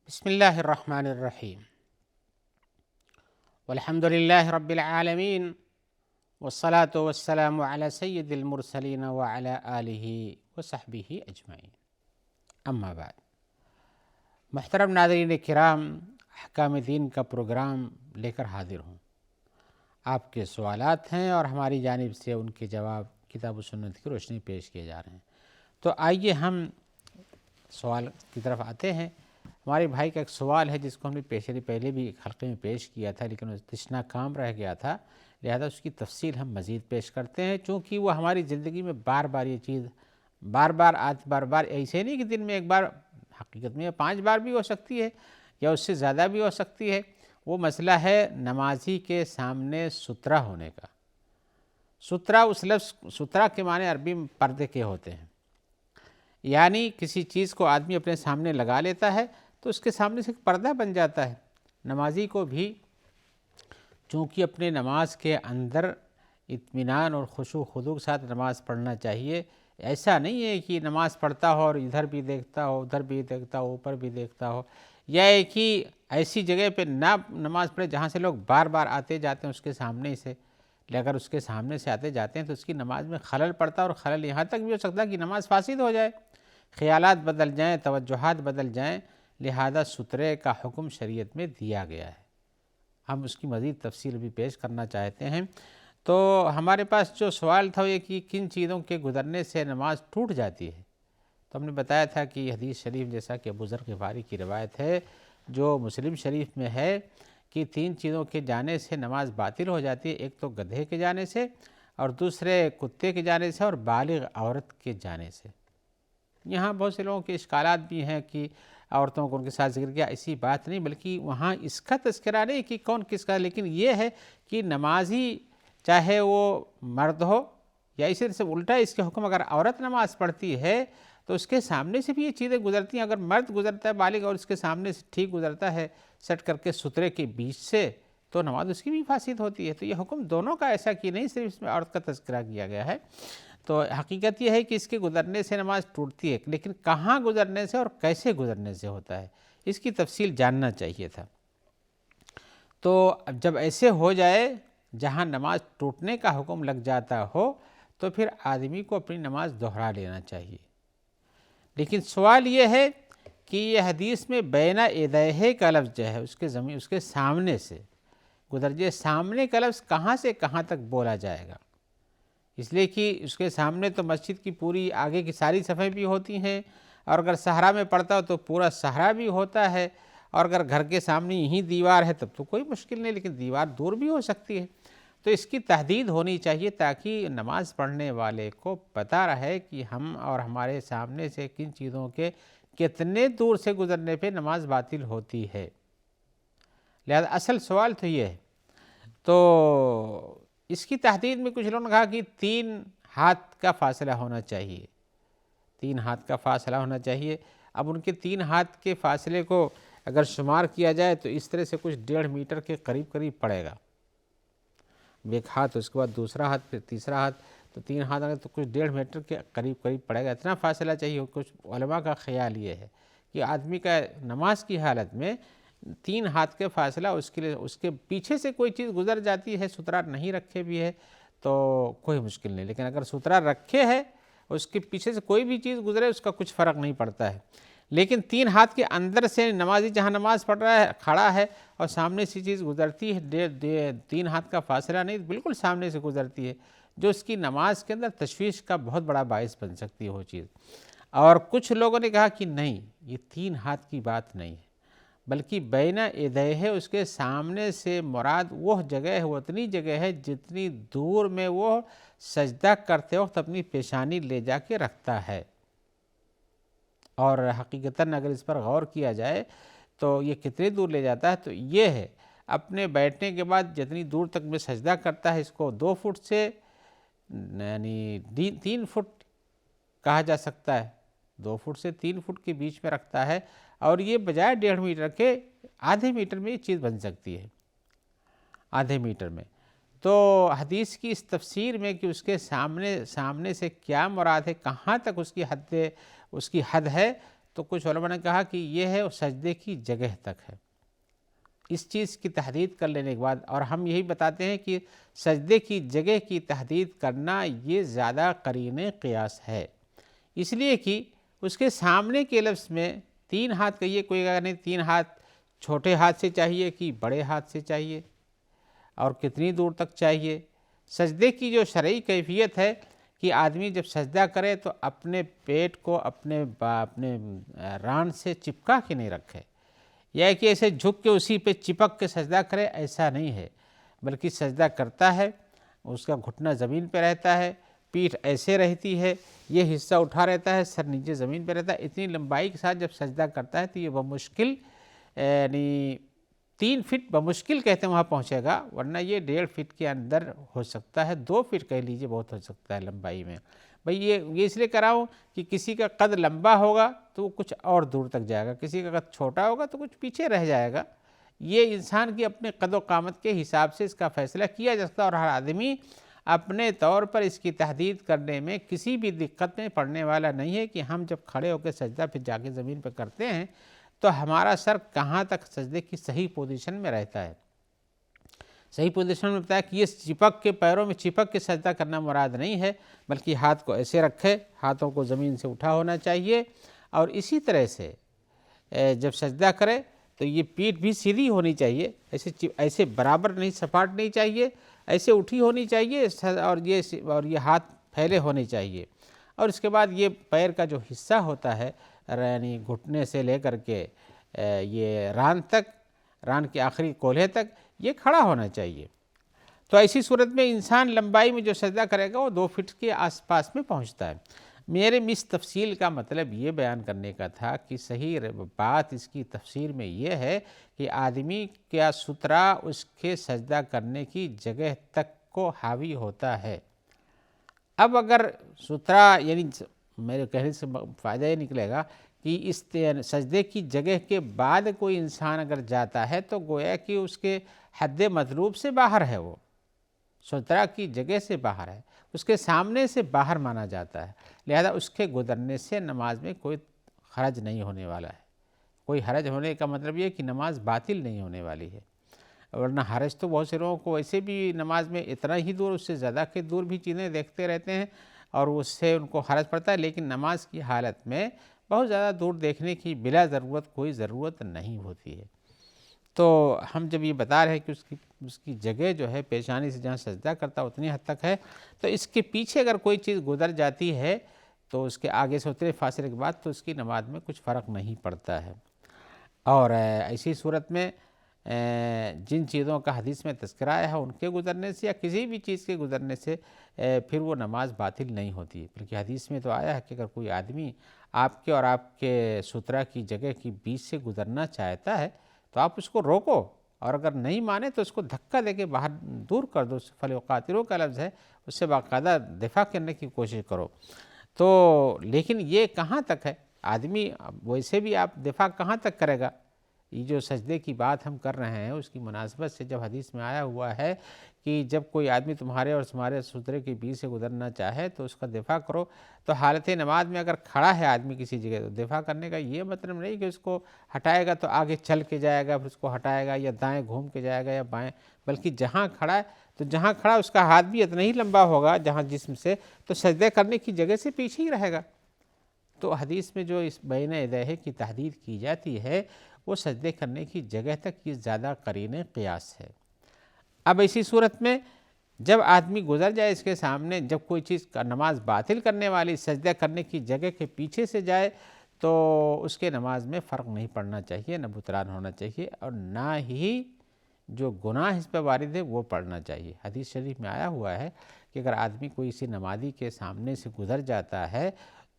بسم اللہ الرحمن الرحیم والحمد للہ رب العالمین والصلاة والسلام علی سید المرسلین وعلی آلہ وصحبہ اجمعین، اما بعد۔ محترم ناظرین کرام، احکام دین کا پروگرام لے کر حاضر ہوں۔ آپ کے سوالات ہیں اور ہماری جانب سے ان کے جواب کتاب و سنت کی روشنی پیش کیے جا رہے ہیں۔ تو آئیے ہم سوال کی طرف آتے ہیں۔ ہمارے بھائی کا ایک سوال ہے جس کو ہم نے پہلے بھی ایک حلقے میں پیش کیا تھا، لیکن وہ تشنا کام رہ گیا تھا، لہذا اس کی تفصیل ہم مزید پیش کرتے ہیں، چونکہ وہ ہماری زندگی میں بار بار یہ چیز بار ایسے نہیں کہ دن میں ایک بار، حقیقت میں 5 بار بھی ہو سکتی ہے یا اس سے زیادہ بھی ہو سکتی ہے۔ وہ مسئلہ ہے نمازی کے سامنے سترہ ہونے کا۔ سترہ، اس لفظ سترہ کے معنی عربی میں پردے کے ہوتے ہیں، یعنی کسی چیز کو آدمی اپنے سامنے لگا لیتا ہے تو اس کے سامنے سے ایک پردہ بن جاتا ہے۔ نمازی کو بھی چونکہ اپنے نماز کے اندر اطمینان اور خشوع و خضوع کے ساتھ نماز پڑھنا چاہیے۔ ایسا نہیں ہے کہ نماز پڑھتا ہو اور ادھر بھی دیکھتا ہو، ادھر بھی دیکھتا ہو، اوپر بھی دیکھتا ہو، یا ایک ہی ایسی جگہ پہ نہ نماز پڑھے جہاں سے لوگ بار بار آتے جاتے ہیں اس کے سامنے سے۔ اگر اس کے سامنے سے آتے جاتے ہیں تو اس کی نماز میں خلل پڑتا ہے، اور خلل یہاں تک بھی ہو سکتا ہے کہ نماز فاسد ہو جائے، خیالات بدل جائیں، توجہات بدل جائیں، لہذا سترے کا حکم شریعت میں دیا گیا ہے۔ ہم اس کی مزید تفصیل بھی پیش کرنا چاہتے ہیں۔ تو ہمارے پاس جو سوال تھا وہ یہ کہ کن چیزوں کے گزرنے سے نماز ٹوٹ جاتی ہے، تو ہم نے بتایا تھا کہ حدیث شریف جیسا کہ ابو ذر غفاری کی روایت ہے جو مسلم شریف میں ہے کہ 3 چیزوں کے جانے سے نماز باطل ہو جاتی ہے۔ ایک تو گدھے کے جانے سے، اور دوسرے کتے کے جانے سے، اور بالغ عورت کے جانے سے۔ یہاں بہت سے لوگوں کے اشکالات بھی ہیں کہ عورتوں کو ان کے ساتھ ذکر کیا، ایسی بات نہیں، بلکہ وہاں اس کا تذکرہ نہیں کہ کون کس کا، لیکن یہ ہے کہ نمازی چاہے وہ مرد ہو یا اسی طرح سے الٹا اس کے حکم، اگر عورت نماز پڑھتی ہے تو اس کے سامنے سے بھی یہ چیزیں گزرتی ہیں۔ اگر مرد گزرتا ہے بالغ اور اس کے سامنے سے ٹھیک گزرتا ہے سٹ کر کے سترے کے بیچ سے، تو نماز اس کی بھی فاسد ہوتی ہے۔ تو یہ حکم دونوں کا ایسا کہ نہیں صرف اس میں عورت کا تذکرہ کیا گیا ہے۔ تو حقیقت یہ ہے کہ اس کے گزرنے سے نماز ٹوٹتی ہے، لیکن کہاں گزرنے سے اور کیسے گزرنے سے ہوتا ہے اس کی تفصیل جاننا چاہیے تھا۔ تو جب ایسے ہو جائے جہاں نماز ٹوٹنے کا حکم لگ جاتا ہو تو پھر آدمی کو اپنی نماز دہرا لینا چاہیے۔ لیکن سوال یہ ہے کہ یہ حدیث میں بین یدیہ کا لفظ جو ہے اس کے سامنے سے گزر جائے، سامنے کا لفظ کہاں سے کہاں تک بولا جائے گا؟ اس لیے کہ اس کے سامنے تو مسجد کی پوری آگے کی ساری صفحیں بھی ہوتی ہیں، اور اگر صحرا میں پڑتا ہو تو پورا صحرا بھی ہوتا ہے، اور اگر گھر کے سامنے یہی دیوار ہے تب تو کوئی مشکل نہیں، لیکن دیوار دور بھی ہو سکتی ہے۔ تو اس کی تحدید ہونی چاہیے تاکہ نماز پڑھنے والے کو پتہ رہے کہ ہم اور ہمارے سامنے سے کن چیزوں کے کتنے دور سے گزرنے پہ نماز باطل ہوتی ہے۔ لہذا اصل سوال تو یہ ہے۔ تو اس کی تحدید میں کچھ لوگوں نے کہا کہ 3 ہاتھ کا فاصلہ ہونا چاہیے، 3 ہاتھ کا فاصلہ ہونا چاہیے۔ اب ان کے 3 ہاتھ کے فاصلے کو اگر شمار کیا جائے تو اس طرح سے کچھ 1.5 میٹر کے قریب پڑے گا۔ ایک ہاتھ، اس کے بعد دوسرا ہاتھ، پھر تیسرا ہاتھ، تو 3 ہاتھ اگر تو کچھ 1.5 میٹر کے قریب پڑے گا، اتنا فاصلہ چاہیے۔ کچھ علماء کا خیال یہ ہے کہ آدمی کا نماز کی حالت میں 3 ہاتھ کے فاصلہ اس کے لیے، اس کے پیچھے سے کوئی چیز گزر جاتی ہے، سترہ نہیں رکھے بھی ہے تو کوئی مشکل نہیں، لیکن اگر سترہ رکھے ہے اس کے پیچھے سے کوئی بھی چیز گزرے اس کا کچھ فرق نہیں پڑتا ہے۔ لیکن 3 ہاتھ کے اندر سے نمازی جہاں نماز پڑھ رہا ہے کھڑا ہے اور سامنے سے چیز گزرتی ہے، 3 ہاتھ کا فاصلہ نہیں، بالکل سامنے سے گزرتی ہے، جو اس کی نماز کے اندر تشویش کا بہت بڑا باعث بن سکتی ہے وہ چیز۔ اور کچھ لوگوں نے کہا کہ نہیں، یہ 3 ہاتھ کی بات نہیں ہے، بلکہ بین یدیہ اس کے سامنے سے مراد وہ جگہ ہے، وہ اتنی جگہ ہے جتنی دور میں وہ سجدہ کرتے وقت اپنی پیشانی لے جا کے رکھتا ہے۔ اور حقیقتاً اگر اس پر غور کیا جائے تو یہ کتنے دور لے جاتا ہے، تو یہ ہے اپنے بیٹھنے کے بعد جتنی دور تک میں سجدہ کرتا ہے، اس کو 2 فٹ سے یعنی 3 فٹ کہا جا سکتا ہے، 2 فٹ سے 3 فٹ کے بیچ میں رکھتا ہے، اور یہ بجائے 1.5 میٹر کے آدھے میٹر میں یہ چیز بن سکتی ہے، آدھے میٹر میں۔ تو حدیث کی اس تفسیر میں کہ اس کے سامنے سے کیا مراد ہے، کہاں تک اس کی حد ہے، تو کچھ علماء نے کہا کہ یہ ہے سجدے کی جگہ تک ہے، اس چیز کی تحدید کر لینے کے بعد، اور ہم یہی بتاتے ہیں کہ سجدے کی جگہ کی تحدید کرنا یہ زیادہ قرین قیاس ہے، اس لیے کہ اس کے سامنے کے لفظ میں 3 ہاتھ کہیے، کوئی اگر نہیں 3 ہاتھ چھوٹے ہاتھ سے چاہیے کہ بڑے ہاتھ سے چاہیے، اور کتنی دور تک چاہیے۔ سجدے کی جو شرعی کیفیت ہے کہ آدمی جب سجدہ کرے تو اپنے پیٹ کو اپنے ران سے چپکا کے نہیں رکھے، یا کہ ایسے جھک کے اسی پہ چپک کے سجدہ کرے، ایسا نہیں ہے، بلکہ سجدہ کرتا ہے اس کا گھٹنا زمین پہ رہتا ہے، پیٹھ ایسے رہتی ہے، یہ حصہ اٹھا رہتا ہے، سر نیچے زمین پہ رہتا ہے۔ اتنی لمبائی کے ساتھ جب سجدہ کرتا ہے تو یہ بمشکل یعنی 3 فٹ بمشکل کہتے ہیں وہاں پہنچے گا، ورنہ یہ 1.5 فٹ کے اندر ہو سکتا ہے، 2 فٹ کہہ لیجئے بہت ہو سکتا ہے لمبائی میں۔ بھئی یہ اس لیے کراؤں کہ کسی کا قد لمبا ہوگا تو وہ کچھ اور دور تک جائے گا، کسی کا قد چھوٹا ہوگا تو کچھ پیچھے رہ جائے گا۔ یہ انسان کی اپنے قد و قامت کے حساب سے اس کا فیصلہ کیا جا سکتا ہے، اور ہر آدمی اپنے طور پر اس کی تحدید کرنے میں کسی بھی دقت میں پڑنے والا نہیں ہے کہ ہم جب کھڑے ہو کے سجدہ پھر جا کے زمین پہ کرتے ہیں تو ہمارا سر کہاں تک سجدے کی صحیح پوزیشن میں رہتا ہے۔ صحیح پوزیشن میں بتایا کہ یہ چپک کے پیروں میں چپک کے سجدہ کرنا مراد نہیں ہے، بلکہ ہاتھ کو ایسے رکھے، ہاتھوں کو زمین سے اٹھا ہونا چاہیے، اور اسی طرح سے جب سجدہ کرے تو یہ پیٹھ بھی سیدھی ہونی چاہیے، ایسے برابر نہیں، سپاٹ نہیں چاہیے، ایسے اٹھی ہونی چاہیے، اور یہ ہاتھ پھیلے ہونے چاہیے۔ اور اس کے بعد یہ پیر کا جو حصہ ہوتا ہے یعنی گھٹنے سے لے کر کے یہ ران تک، ران کے آخری کولہے تک یہ کھڑا ہونا چاہیے۔ تو ایسی صورت میں انسان لمبائی میں جو سجدہ کرے گا وہ 2 فٹ کے آس پاس میں پہنچتا ہے۔ میرے اس تفصیل کا مطلب یہ بیان کرنے کا تھا کہ صحیح بات اس کی تفسیر میں یہ ہے کہ آدمی کا سترا اس کے سجدہ کرنے کی جگہ تک کو حاوی ہوتا ہے۔ اب اگر سترا یعنی میرے کہنے سے فائدہ یہ نکلے گا کہ اس سجدے کی جگہ کے بعد کوئی انسان اگر جاتا ہے تو گویا کہ اس کے حد مطلوب سے باہر ہے، وہ سترا کی جگہ سے باہر ہے، اس کے سامنے سے باہر مانا جاتا ہے، لہذا اس کے گزرنے سے نماز میں کوئی حرج نہیں ہونے والا ہے۔ کوئی حرج ہونے کا مطلب یہ کہ نماز باطل نہیں ہونے والی ہے، ورنہ حرج تو بہت سے لوگوں کو ویسے بھی نماز میں اتنا ہی دور، اس سے زیادہ کے دور بھی چیزیں دیکھتے رہتے ہیں اور اس سے ان کو حرج پڑتا ہے، لیکن نماز کی حالت میں بہت زیادہ دور دیکھنے کی بلا ضرورت کوئی ضرورت نہیں ہوتی ہے۔ تو ہم جب یہ بتا رہے ہیں کہ اس کی جگہ جو ہے پیشانی سے جہاں سجدہ کرتا اتنی حد تک ہے، تو اس کے پیچھے اگر کوئی چیز گزر جاتی ہے تو اس کے آگے سے اتنے فاصلے کے بعد تو اس کی نماز میں کچھ فرق نہیں پڑتا ہے۔ اور ایسی صورت میں جن چیزوں کا حدیث میں تذکرہ ہے ان کے گزرنے سے یا کسی بھی چیز کے گزرنے سے پھر وہ نماز باطل نہیں ہوتی ہے، بلکہ حدیث میں تو آیا ہے کہ اگر کوئی آدمی آپ کے اور آپ کے سترا کی جگہ کی بیچ سے گزرنا چاہتا ہے تو آپ اس کو روکو، اور اگر نہیں مانے تو اس کو دھکا دے کے باہر دور کر دو، فَلْيُقَاتِلُوا کا لفظ ہے، اس سے باقاعدہ دفاع کرنے کی کوشش کرو۔ تو لیکن یہ کہاں تک ہے؟ آدمی ویسے بھی آپ دفاع کہاں تک کرے گا؟ یہ جو سجدے کی بات ہم کر رہے ہیں اس کی مناسبت سے جب حدیث میں آیا ہوا ہے کہ جب کوئی آدمی تمہارے اور تمہارے سترے کے بیچ سے گزرنا چاہے تو اس کا دفاع کرو، تو حالت نماز میں اگر کھڑا ہے آدمی کسی جگہ تو دفاع کرنے کا یہ مطلب نہیں کہ اس کو ہٹائے گا تو آگے چل کے جائے گا، پھر اس کو ہٹائے گا یا دائیں گھوم کے جائے گا یا بائیں، بلکہ جہاں کھڑا ہے تو جہاں کھڑا اس کا ہاتھ بھی اتنا ہی لمبا ہوگا جہاں جسم سے، تو سجدے کرنے کی جگہ سے پیچھے ہی رہے گا۔ تو حدیث میں جو اس بین یدیہ کی تحدید کی جاتی ہے وہ سجدے کرنے کی جگہ تک یہ زیادہ قرین قیاس ہے۔ اب ایسی صورت میں جب آدمی گزر جائے اس کے سامنے، جب کوئی چیز کا نماز باطل کرنے والی سجدہ کرنے کی جگہ کے پیچھے سے جائے تو اس کے نماز میں فرق نہیں پڑنا چاہیے، نہ بطلان ہونا چاہیے، اور نہ ہی جو گناہ اس پہ وارد ہے وہ پڑھنا چاہیے۔ حدیث شریف میں آیا ہوا ہے کہ اگر آدمی کوئی اسی نمازی کے سامنے سے گزر جاتا ہے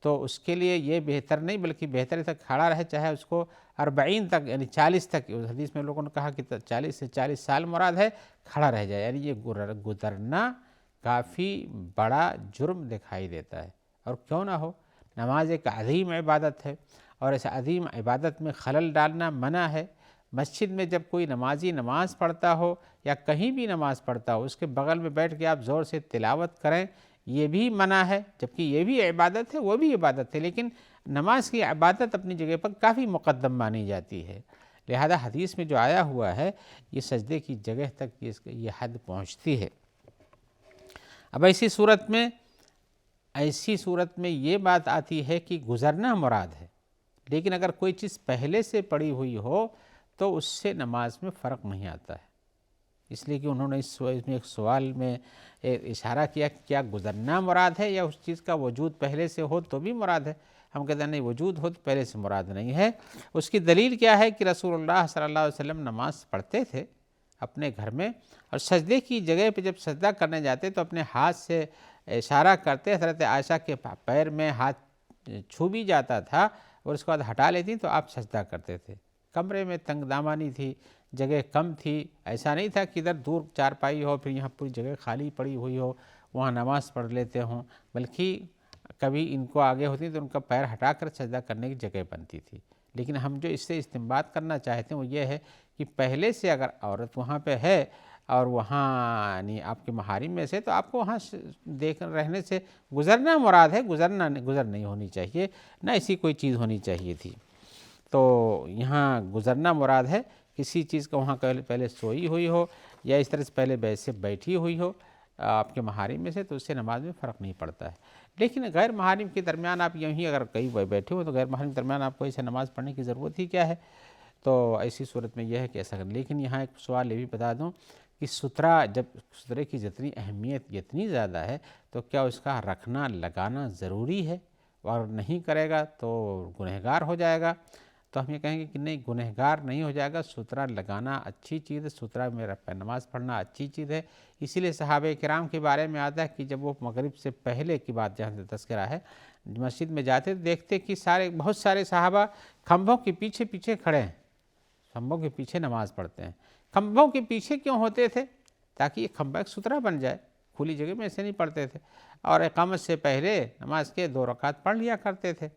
تو اس کے لیے یہ بہتر نہیں بلکہ بہتر تک کھڑا رہے، چاہے اس کو 40 تک یعنی 40 تک، اس حدیث میں لوگوں نے کہا کہ 40 سے 40 سال مراد ہے، کھڑا رہ جائے، یعنی یہ گزرنا کافی بڑا جرم دکھائی دیتا ہے۔ اور کیوں نہ ہو، نماز ایک عظیم عبادت ہے اور اس عظیم عبادت میں خلل ڈالنا منع ہے۔ مسجد میں جب کوئی نمازی نماز پڑھتا ہو یا کہیں بھی نماز پڑھتا ہو اس کے بغل میں بیٹھ کے آپ زور سے تلاوت کریں، یہ بھی منع ہے، جبکہ یہ بھی عبادت ہے وہ بھی عبادت ہے، لیکن نماز کی عبادت اپنی جگہ پر کافی مقدم مانی جاتی ہے، لہذا حدیث میں جو آیا ہوا ہے یہ سجدے کی جگہ تک یہ حد پہنچتی ہے۔ اب ایسی صورت میں یہ بات آتی ہے کہ گزرنا مراد ہے، لیکن اگر کوئی چیز پہلے سے پڑی ہوئی ہو تو اس سے نماز میں فرق نہیں آتا ہے، اس لیے کہ انہوں نے اس میں ایک سوال میں اشارہ کیا کہ کیا گزرنا مراد ہے یا اس چیز کا وجود پہلے سے ہو تو بھی مراد ہے؟ ہم کہتے ہیں نہیں، وجود ہو تو پہلے سے مراد نہیں ہے۔ اس کی دلیل کیا ہے کہ رسول اللہ صلی اللہ علیہ وسلم نماز پڑھتے تھے اپنے گھر میں، اور سجدے کی جگہ پہ جب سجدہ کرنے جاتے تو اپنے ہاتھ سے اشارہ کرتے، حضرت عائشہ کے پیر میں ہاتھ چھو بھی جاتا تھا اور اس کے بعد ہٹا لیتی تو آپ سجدہ کرتے تھے۔ کمرے میں تنگ دامانی تھی، جگہ کم تھی، ایسا نہیں تھا کہ ادھر دور چارپائی ہو پھر یہاں پوری جگہ خالی پڑی ہوئی ہو وہاں نماز پڑھ لیتے ہوں، بلکہ کبھی ان کو آگے ہوتی تو ان کا پیر ہٹا کر سجدہ کرنے کی جگہ بنتی تھی۔ لیکن ہم جو اس سے استنباط کرنا چاہتے ہیں وہ یہ ہے کہ پہلے سے اگر عورت وہاں پہ ہے اور وہاں یعنی آپ کے محارم میں سے، تو آپ کو وہاں دیکھ رہنے سے گزرنا مراد ہے، گزر نہیں ہونی چاہیے، نہ ایسی کوئی چیز ہونی چاہیے تھی۔ تو یہاں گزرنا مراد ہے، کسی چیز کا وہاں پہلے سوئی ہوئی ہو یا اس طرح سے پہلے ویسے بیٹھی ہوئی ہو آپ کے محارم میں سے، تو اس سے نماز میں فرق نہیں پڑتا ہے۔ لیکن غیر محارم کے درمیان آپ یہیں اگر کئی بیٹھے ہو تو غیر محارم کے درمیان آپ کو ایسے نماز پڑھنے کی ضرورت ہی کیا ہے؟ تو ایسی صورت میں یہ ہے کہ ایسا کریں۔ لیکن یہاں ایک سوال یہ بھی بتا دوں کہ جب سترے کی جتنی اہمیت اتنی زیادہ ہے تو کیا اس کا رکھنا لگانا ضروری ہے؟ اور نہیں کرے گا تو گنہگار ہو جائے گا؟ تو ہم یہ کہیں گے کہ نہیں، گنہگار نہیں ہو جائے گا، سترہ لگانا اچھی چیز ہے، سترہ میں نماز پڑھنا اچھی چیز ہے۔ اسی لیے صحابہ کرام کے بارے میں آتا ہے کہ جب وہ مغرب سے پہلے کی بات جہاں سے تذکرہ ہے مسجد میں جاتے تو دیکھتے کہ بہت سارے صحابہ کھمبوں کے پیچھے پیچھے کھڑے ہیں، کھمبوں کے پیچھے نماز پڑھتے ہیں۔ کھمبوں کے پیچھے کیوں ہوتے تھے؟ تاکہ یہ کھمبا ایک سترہ بن جائے، کھلی جگہ میں ایسے نہیں پڑھتے تھے، اور اقامت سے پہلے نماز کے 2 رکعت پڑھ لیا کرتے تھے۔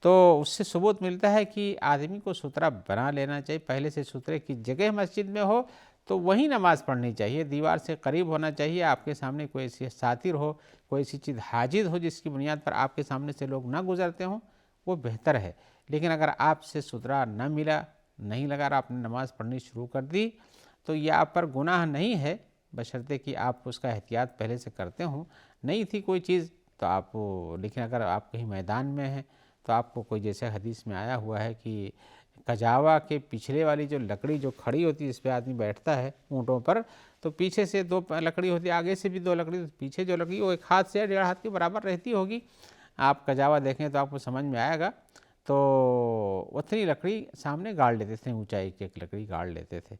تو اس سے ثبوت ملتا ہے کہ آدمی کو سترہ بنا لینا چاہیے، پہلے سے سترے کی جگہ مسجد میں ہو تو وہیں نماز پڑھنی چاہیے، دیوار سے قریب ہونا چاہیے، آپ کے سامنے کوئی ایسی ساتر ہو، کوئی ایسی چیز حاجز ہو جس کی بنیاد پر آپ کے سامنے سے لوگ نہ گزرتے ہوں، وہ بہتر ہے۔ لیکن اگر آپ سے سترہ نہ ملا، نہیں لگا اور آپ نے نماز پڑھنی شروع کر دی تو یہ آپ پر گناہ نہیں ہے، بشرطے کہ آپ اس کا احتیاط پہلے سے کرتے ہوں۔ نہیں تھی کوئی چیز تو لیکن اگر آپ کہیں میدان میں ہیں تو آپ کو کوئی، جیسے حدیث میں آیا ہوا ہے کہ کجاوا کے پچھلے والی جو لکڑی جو کھڑی ہوتی ہے، اس پہ آدمی بیٹھتا ہے اونٹوں پر، تو پیچھے سے 2 لکڑی ہوتی ہے، آگے سے بھی 2 لکڑی، پیچھے جو لکڑی وہ 1 ہاتھ سے 1.5 ہاتھ کے برابر رہتی ہوگی، آپ کجاوا دیکھیں تو آپ کو سمجھ میں آئے گا۔ تو اتنی لکڑی سامنے گاڑ لیتے تھے، اونچائی کی ایک لکڑی گاڑ لیتے تھے۔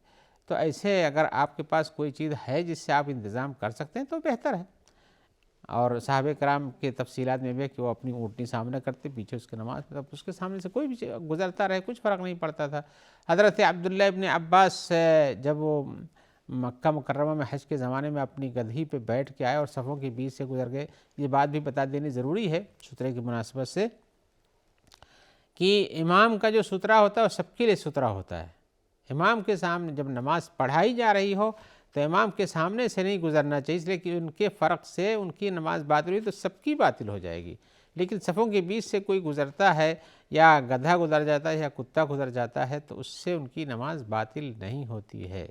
تو ایسے اگر آپ کے پاس کوئی چیز ہے جس سے آپ انتظام کر سکتے ہیں تو بہتر ہے۔ اور صحابہ کرام کے تفصیلات میں بھی ہے کہ وہ اپنی اونٹنی سامنے کرتے، پیچھے اس کے نماز پڑھتا، اس کے سامنے سے کوئی بھی گزرتا رہے کچھ فرق نہیں پڑتا تھا۔ حضرت عبداللہ ابن عباس جب وہ مکہ مکرمہ میں حج کے زمانے میں اپنی گدھی پہ بیٹھ کے آئے اور صفوں کے بیچ سے گزر گئے، یہ بات بھی بتا دینی ضروری ہے سترے کی مناسبت سے کہ امام کا جو سترہ ہوتا ہے وہ سب کے لیے سترہ ہوتا ہے۔ امام کے سامنے جب نماز پڑھائی جا رہی ہو تو امام کے سامنے سے نہیں گزرنا چاہیے، اس لیے کہ ان کے فرق سے ان کی نماز باطل ہوئی تو سب کی باطل ہو جائے گی۔ لیکن صفوں کے بیچ سے کوئی گزرتا ہے یا گدھا گزر جاتا ہے یا کتا گزر جاتا ہے تو اس سے ان کی نماز باطل نہیں ہوتی ہے،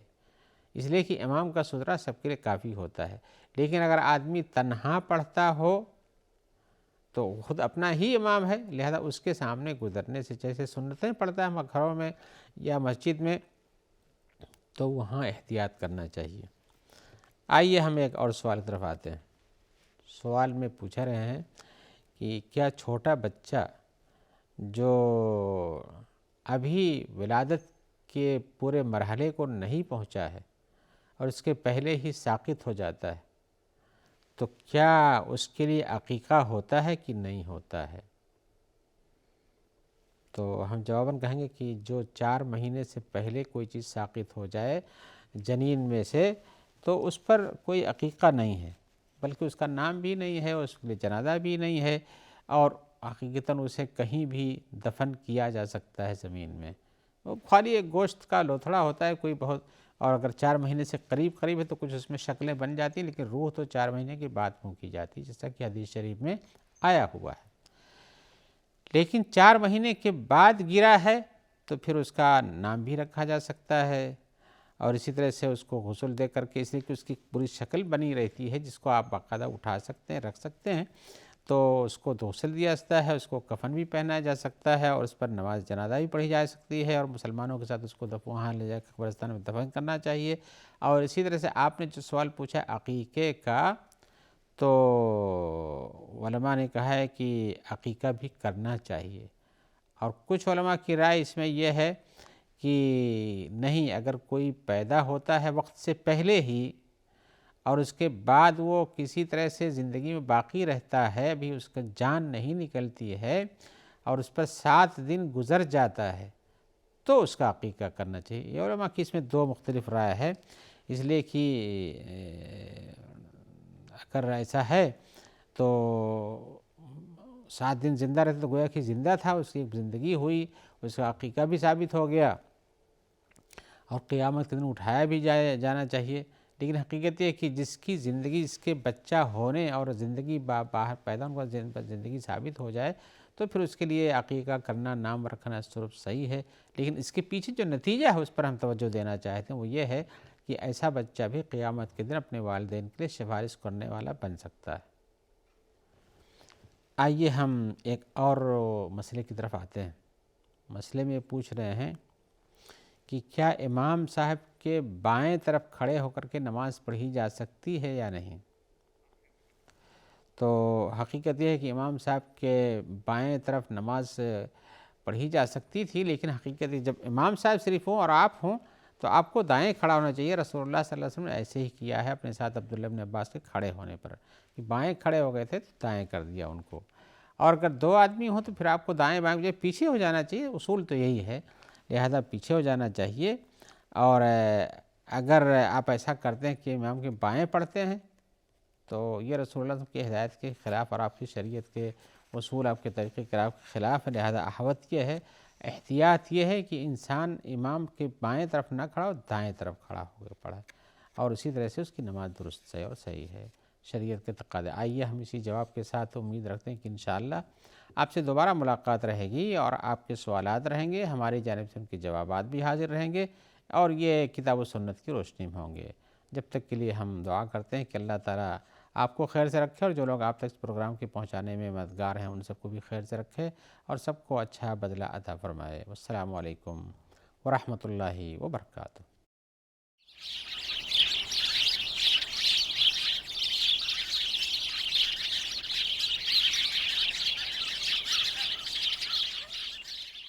اس لیے کہ امام کا سترہ سب کے لیے کافی ہوتا ہے۔ لیکن اگر آدمی تنہا پڑھتا ہو تو خود اپنا ہی امام ہے، لہذا اس کے سامنے گزرنے سے، جیسے سنتیں پڑھتا ہے گھروں میں یا مسجد میں، تو وہاں احتیاط کرنا چاہیے۔ آئیے ہم ایک اور سوال کی طرف آتے ہیں۔ سوال میں پوچھ رہے ہیں کہ کیا چھوٹا بچہ جو ابھی ولادت کے پورے مرحلے کو نہیں پہنچا ہے اور اس کے پہلے ہی ساقط ہو جاتا ہے تو کیا اس کے لیے عقیقہ ہوتا ہے کہ نہیں ہوتا ہے؟ تو ہم جواباً کہیں گے کہ جو 4 مہینے سے پہلے کوئی چیز ساقط ہو جائے جنین میں سے تو اس پر کوئی عقیقہ نہیں ہے، بلکہ اس کا نام بھی نہیں ہے، اس کے لیے جنازہ بھی نہیں ہے، اور حقیقتاً اسے کہیں بھی دفن کیا جا سکتا ہے زمین میں۔ وہ خالی ایک گوشت کا لوتھڑا ہوتا ہے کوئی بہت، اور اگر 4 مہینے سے قریب ہے تو کچھ اس میں شکلیں بن جاتی ہیں، لیکن روح تو 4 مہینے کے بعد پھونکی جاتی ہے، جیسا کہ حدیث شریف میں آیا ہوا ہے۔ لیکن 4 مہینے کے بعد گرا ہے تو پھر اس کا نام بھی رکھا جا سکتا ہے، اور اسی طرح سے اس کو غسل دے کر کے، اس لیے کہ اس کی پوری شکل بنی رہتی ہے جس کو آپ باقاعدہ اٹھا سکتے ہیں، رکھ سکتے ہیں، تو اس کو غسل دیا جاتا ہے، اس کو کفن بھی پہنایا جا سکتا ہے، اور اس پر نماز جنازہ بھی پڑھی جا سکتی ہے، اور مسلمانوں کے ساتھ اس کو وہاں لے جا کے قبرستان میں دفن کرنا چاہیے۔ اور اسی طرح سے آپ نے جو سوال پوچھا عقیقے کا، تو علماء نے کہا ہے کہ عقیقہ بھی کرنا چاہیے، اور کچھ علماء کی رائے اس میں یہ ہے کہ نہیں، اگر کوئی پیدا ہوتا ہے وقت سے پہلے ہی اور اس کے بعد وہ کسی طرح سے زندگی میں باقی رہتا ہے، ابھی اس کا جان نہیں نکلتی ہے اور اس پر 7 دن گزر جاتا ہے، تو اس کا عقیقہ کرنا چاہیے۔ یہ علماء کی اس میں 2 مختلف رائے ہے، اس لیے کہ اگر ایسا ہے تو 7 دن زندہ رہتا تو گویا کہ زندہ تھا، اس کی ایک زندگی ہوئی، اس کا عقیقہ بھی ثابت ہو گیا، اور قیامت کے دن اٹھایا بھی جانا چاہیے۔ لیکن حقیقت یہ کہ جس کی زندگی، جس کے بچہ ہونے اور زندگی باہر پیدا ہونے پر زندگی ثابت ہو جائے، تو پھر اس کے لیے عقیقہ کرنا، نام رکھنا صرف صحیح ہے۔ لیکن اس کے پیچھے جو نتیجہ ہے اس پر ہم توجہ دینا چاہتے ہیں، وہ یہ ہے کہ ایسا بچہ بھی قیامت کے دن اپنے والدین کے لیے سفارش کرنے والا بن سکتا ہے۔ آئیے ہم ایک اور مسئلے کی طرف آتے ہیں۔ مسئلے میں پوچھ رہے ہیں کہ کیا امام صاحب کے بائیں طرف کھڑے ہو کر کے نماز پڑھی جا سکتی ہے یا نہیں؟ تو حقیقت یہ ہے کہ امام صاحب کے بائیں طرف نماز پڑھی جا سکتی تھی، لیکن حقیقت جب امام صاحب صرف ہوں اور آپ ہوں تو آپ کو دائیں کھڑا ہونا چاہیے۔ رسول اللہ صلی اللہ علیہ وسلم نے ایسے ہی کیا ہے اپنے ساتھ عبداللہ بن عباس کے کھڑے ہونے پر، کہ بائیں کھڑے ہو گئے تھے تو دائیں کر دیا ان کو، اور اگر 2 آدمی ہوں تو پھر آپ کو دائیں بائیں پیچھے ہو جانا چاہیے، اصول تو یہی ہے، لہذا پیچھے ہو جانا چاہیے۔ اور اگر آپ ایسا کرتے ہیں کہ امام کے بائیں پڑھتے ہیں تو یہ رسول اللہ کی ہدایت کے خلاف اور آپ کی شریعت کے اصول، آپ کے طریقہ کار کے خلاف ہے، لہذا احوط یہ ہے، احتیاط یہ ہے کہ انسان امام کے بائیں طرف نہ کھڑا ہو، دائیں طرف کھڑا ہو کے پڑھے، اور اسی طرح سے اس کی نماز درست ہے اور صحیح ہے شریعت کے تقاضے۔ آئیے ہم اسی جواب کے ساتھ امید رکھتے ہیں کہ انشاءاللہ آپ سے دوبارہ ملاقات رہے گی، اور آپ کے سوالات رہیں گے، ہماری جانب سے ان کے جوابات بھی حاضر رہیں گے، اور یہ کتاب و سنت کی روشنی میں ہوں گے۔ جب تک کے لیے ہم دعا کرتے ہیں کہ اللہ تعالیٰ آپ کو خیر سے رکھے، اور جو لوگ آپ تک اس پروگرام کے پہنچانے میں مددگار ہیں ان سب کو بھی خیر سے رکھے، اور سب کو اچھا بدلہ عطا فرمائے۔ والسلام علیکم ورحمۃ اللہ وبرکاتہ۔